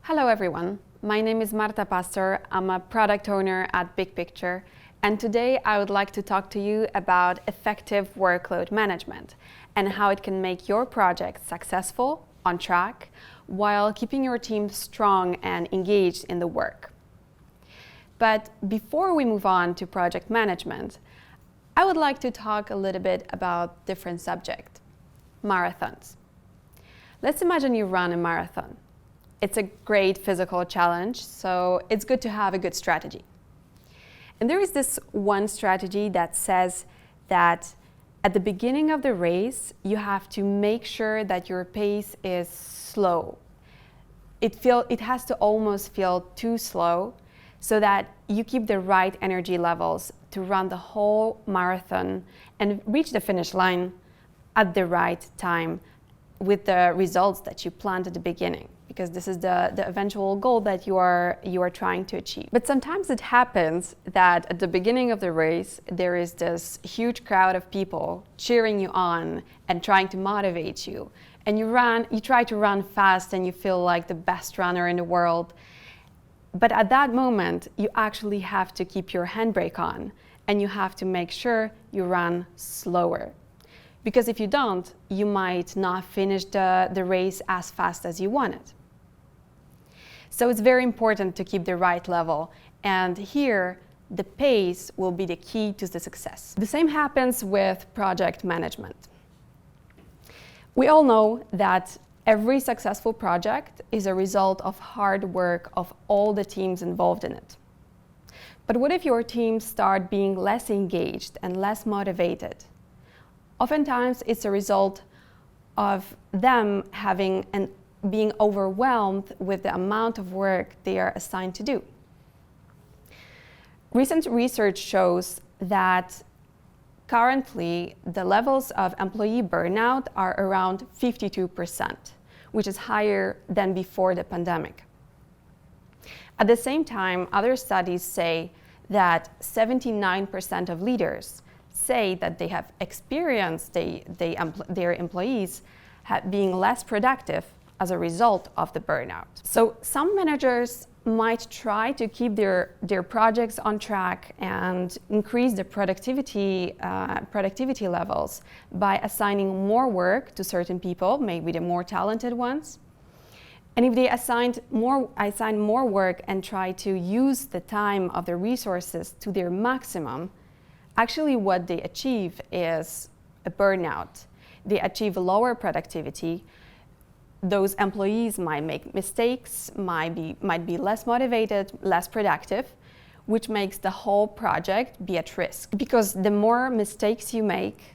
Hello everyone, my name is Marta Pastor. I'm a product owner at Big Picture, and today I would like to talk to you about effective workload management and how it can make your project successful, on track, while keeping your team strong and engaged in the work. But before we move on to project management, I would like to talk a little bit about different subject, marathons. Let's imagine you run a marathon. It's a great physical challenge, so it's good to have a good strategy. And there is this one strategy that says that at the beginning of the race, you have to make sure that your pace is slow. It has to almost feel too slow so that you keep the right energy levels to run the whole marathon and reach the finish line at the right time with the results that you planned at the beginning, because this is the eventual goal that you are trying to achieve. But sometimes it happens that at the beginning of the race, there is this huge crowd of people cheering you on and trying to motivate you. And you try to run fast and you feel like the best runner in the world. But at that moment, you actually have to keep your handbrake on and you have to make sure you run slower. Because if you don't, you might not finish the race as fast as you wanted. So it's very important to keep the right level, and here the pace will be the key to the success. The same happens with project management. We all know that every successful project is a result of hard work of all the teams involved in it. But what if your teams start being less engaged and less motivated? Oftentimes it's a result of them being overwhelmed with the amount of work they are assigned to do. Recent research shows that currently the levels of employee burnout are around 52%, which is higher than before the pandemic. At the same time, other studies say that 79% of leaders say that they have experienced their employees being less productive as a result of the burnout. So some managers might try to keep their projects on track and increase the productivity levels by assigning more work to certain people, maybe the more talented ones. And if they assign more work and try to use the time of the resources to their maximum, actually what they achieve is a burnout. They achieve lower productivity. Those employees might make mistakes, might be less motivated, less productive, which makes the whole project be at risk. Because the more mistakes you make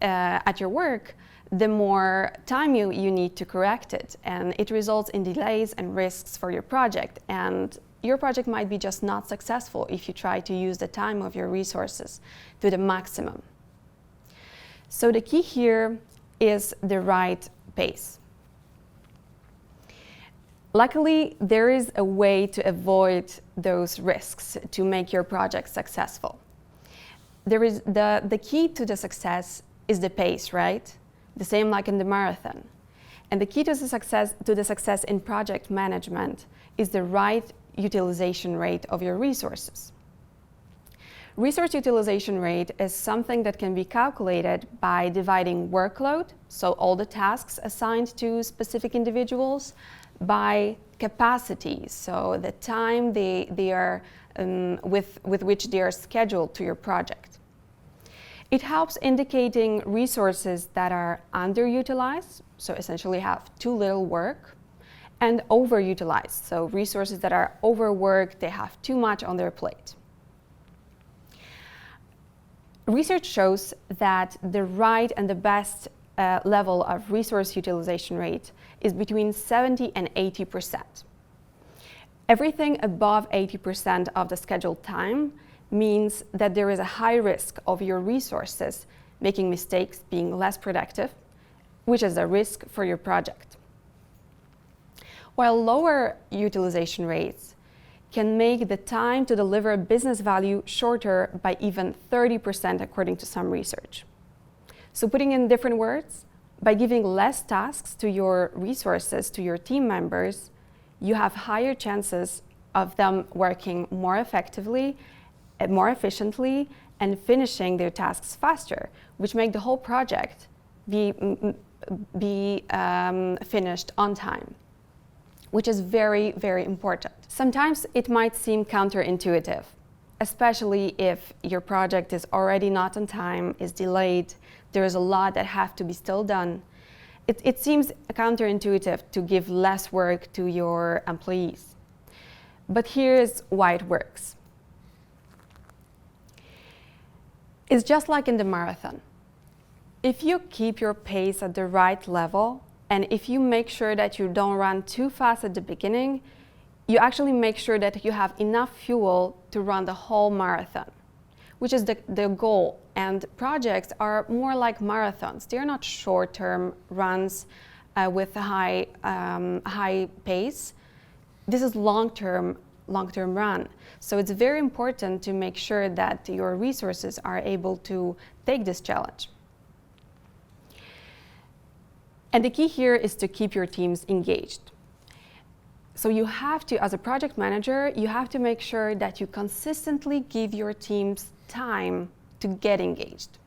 at your work, the more time you need to correct it. And it results in delays and risks for your project. And your project might be just not successful if you try to use the time of your resources to the maximum. So the key here is the right pace. Luckily, there is a way to avoid those risks to make your project successful. There is the key to the success is the pace, right? The same like in the marathon. And the key to the success in project management is the right utilization rate of your resources. Resource utilization rate is something that can be calculated by dividing workload, so all the tasks assigned to specific individuals, by capacity, so the time they are with which they are scheduled to your project. It helps indicating resources that are underutilized, so essentially have too little work, and overutilized, so resources that are overworked, they have too much on their plate. Research shows that the right and the best level of resource utilization rate is between 70 and 80%. Everything above 80% of the scheduled time means that there is a high risk of your resources making mistakes, being less productive, which is a risk for your project. While lower utilization rates can make the time to deliver business value shorter by even 30% according to some research. So putting in different words, by giving less tasks to your resources, to your team members, you have higher chances of them working more effectively, more efficiently, and finishing their tasks faster, which make the whole project be finished on time, which is very, very important. Sometimes it might seem counterintuitive, especially if your project is already not on time, is delayed, there is a lot that have to be still done. It seems counterintuitive to give less work to your employees. But here's why it works. It's just like in the marathon. If you keep your pace at the right level, and if you make sure that you don't run too fast at the beginning, you actually make sure that you have enough fuel to run the whole marathon, which is the goal. And projects are more like marathons. They're not short-term runs with a high pace. This is long-term run. So it's very important to make sure that your resources are able to take this challenge. And the key here is to keep your teams engaged. So you have to, as a project manager, you have to make sure that you consistently give your teams time to get engaged.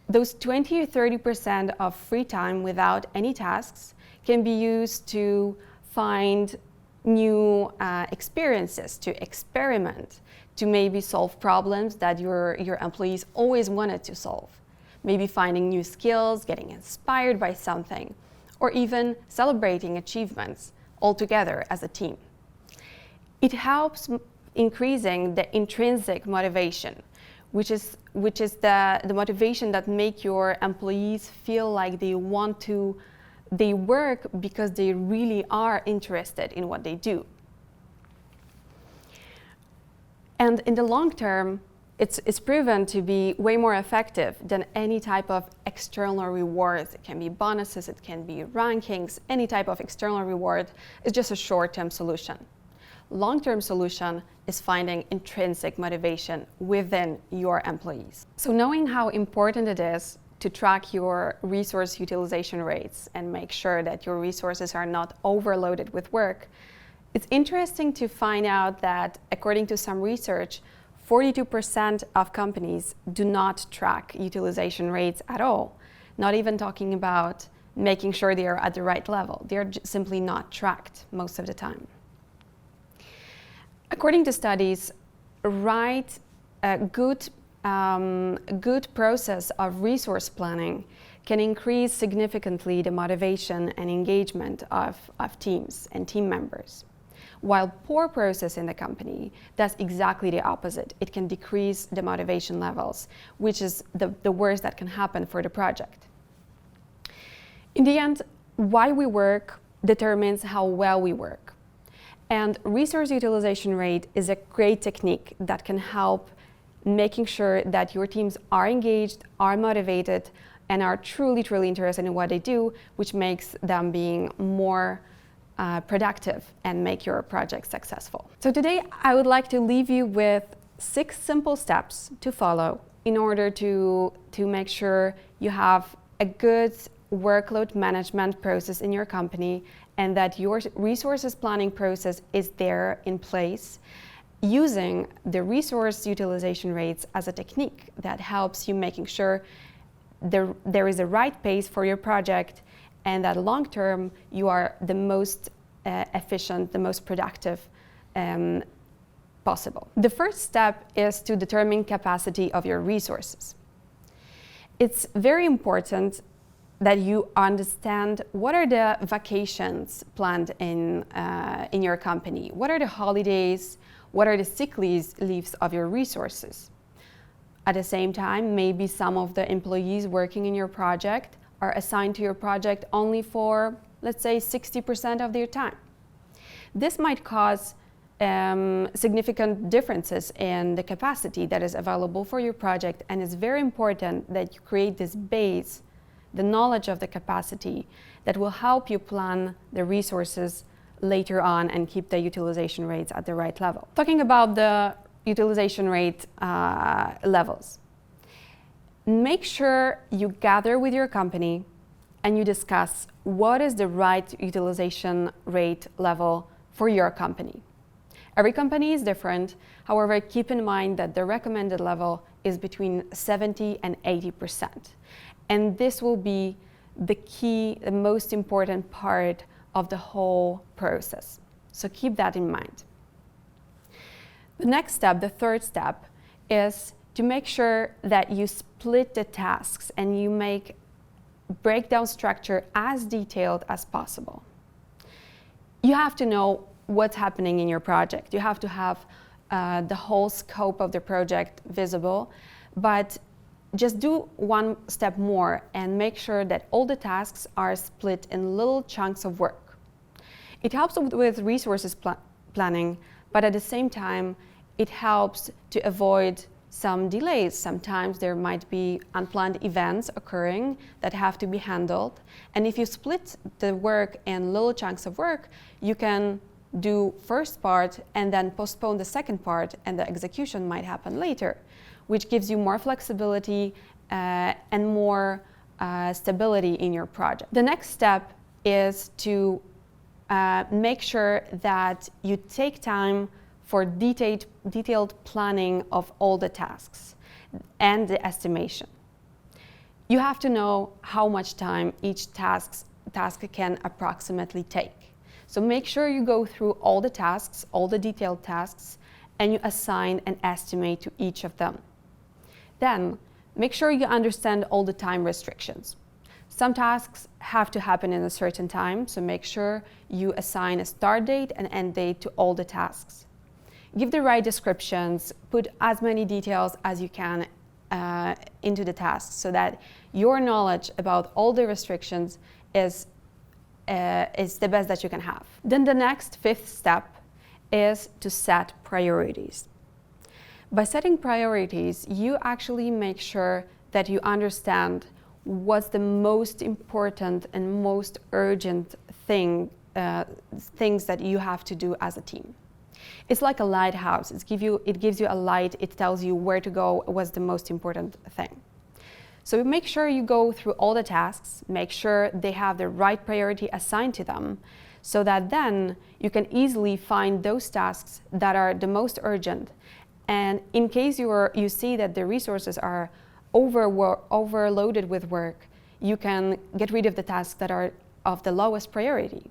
Those 20 or 30% of free time without any tasks can be used to find new experiences, to experiment, to maybe solve problems that your employees always wanted to solve. Maybe finding new skills, getting inspired by something, or even celebrating achievements all together as a team. It helps increasing the intrinsic motivation, which is the motivation that make your employees feel like they work because they really are interested in what they do. And in the long term, it's proven to be way more effective than any type of external rewards. It can be bonuses, it can be rankings, any type of external reward is just a short-term solution. Long-term solution is finding intrinsic motivation within your employees. So knowing how important it is to track your resource utilization rates and make sure that your resources are not overloaded with work, it's interesting to find out that according to some research, 42% of companies do not track utilization rates at all, not even talking about making sure they are at the right level. They're simply not tracked most of the time. According to studies, good process of resource planning can increase significantly the motivation and engagement of teams and team members. While poor process in the company does exactly the opposite. It can decrease the motivation levels, which is the worst that can happen for the project. In the end, why we work determines how well we work. And resource utilization rate is a great technique that can help making sure that your teams are engaged, are motivated, and are truly, truly interested in what they do, which makes them being more productive and make your project successful. So today I would like to leave you with 6 simple steps to follow in order to make sure you have a good workload management process in your company and that your resources planning process is there in place, using the resource utilization rates as a technique that helps you making sure there is a right pace for your project and that long term you are the most efficient, the most productive possible. The first step is to determine capacity of your resources. It's very important that you understand what are the vacations planned in your company, what are the holidays, what are the sick leaves of your resources. At the same time, maybe some of the employees working in your project are assigned to your project only for, let's say, 60% of their time. This might cause significant differences in the capacity that is available for your project, and it's very important that you create this base, the knowledge of the capacity that will help you plan the resources later on and keep the utilization rates at the right level. Talking about the utilization rate levels, make sure you gather with your company and you discuss what is the right utilization rate level for your company. Every company is different. However, keep in mind that the recommended level is between 70 and 80%. And this will be the key, the most important part of the whole process. So keep that in mind. The next step, the third step, is to make sure that you split the tasks and you make breakdown structure as detailed as possible. You have to know what's happening in your project. You have to have the whole scope of the project visible, but just do one step more and make sure that all the tasks are split in little chunks of work. It helps with resources planning, but at the same time, it helps to avoid some delays. Sometimes there might be unplanned events occurring that have to be handled. And if you split the work in little chunks of work, you can do first part and then postpone the second part, and the execution might happen later, which gives you more flexibility and more stability in your project. The next step is to make sure that you take time for detailed planning of all the tasks and the estimation. You have to know how much time each task can approximately take. So make sure you go through all the tasks, all the detailed tasks, and you assign an estimate to each of them. Then, make sure you understand all the time restrictions. Some tasks have to happen in a certain time, so make sure you assign a start date and end date to all the tasks. Give the right descriptions, put as many details as you can into the tasks so that your knowledge about all the restrictions is the best that you can have. Then the next, fifth step is to set priorities. By setting priorities, you actually make sure that you understand what's the most important and most urgent things that you have to do as a team. It's like a lighthouse. It gives you a light. It tells you where to go, what's the most important thing. So make sure you go through all the tasks, make sure they have the right priority assigned to them, so that then you can easily find those tasks that are the most urgent. And in case you see that the resources are overloaded with work, you can get rid of the tasks that are of the lowest priority.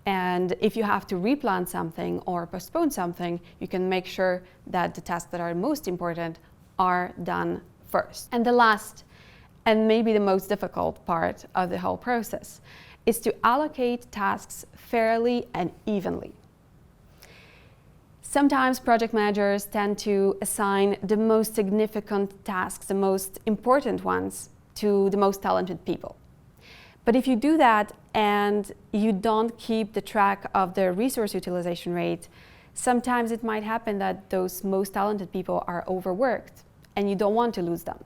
And if you have to replan something or postpone something, you can make sure that the tasks that are most important are done first. And the last, and maybe the most difficult part of the whole process, is to allocate tasks fairly and evenly. Sometimes project managers tend to assign the most significant tasks, the most important ones, to the most talented people. But if you do that and you don't keep the track of the resource utilization rate, sometimes it might happen that those most talented people are overworked and you don't want to lose them.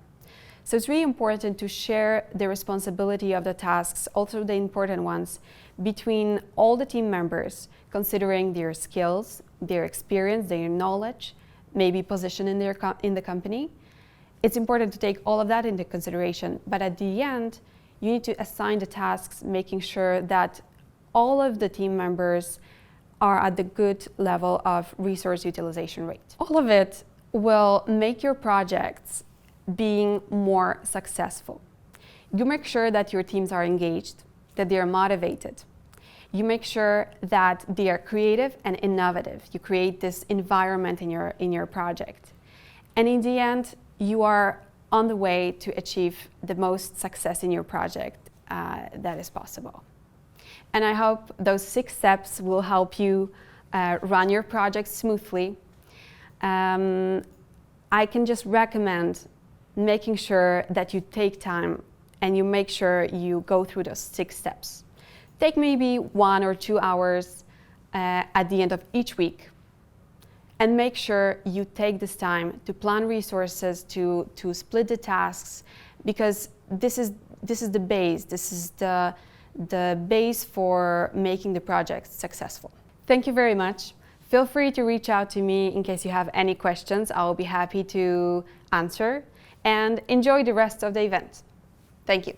So it's really important to share the responsibility of the tasks, also the important ones, between all the team members, considering their skills, their experience, their knowledge, maybe position in the company. It's important to take all of that into consideration, but at the end, you need to assign the tasks, making sure that all of the team members are at the good level of resource utilization rate. All of it will make your projects being more successful. You make sure that your teams are engaged, that they are motivated. You make sure that they are creative and innovative. You create this environment in your project. And in the end, you are on the way to achieve the most success in your project that is possible. And I hope those 6 steps will help you run your project smoothly. I can just recommend making sure that you take time and you make sure you go through those 6 steps. Take maybe 1 or 2 hours at the end of each week, and make sure you take this time to plan resources, to split the tasks, because this is the base. This is the base for making the project successful. Thank you very much. Feel free to reach out to me in case you have any questions. I will be happy to answer, and enjoy the rest of the event. Thank you.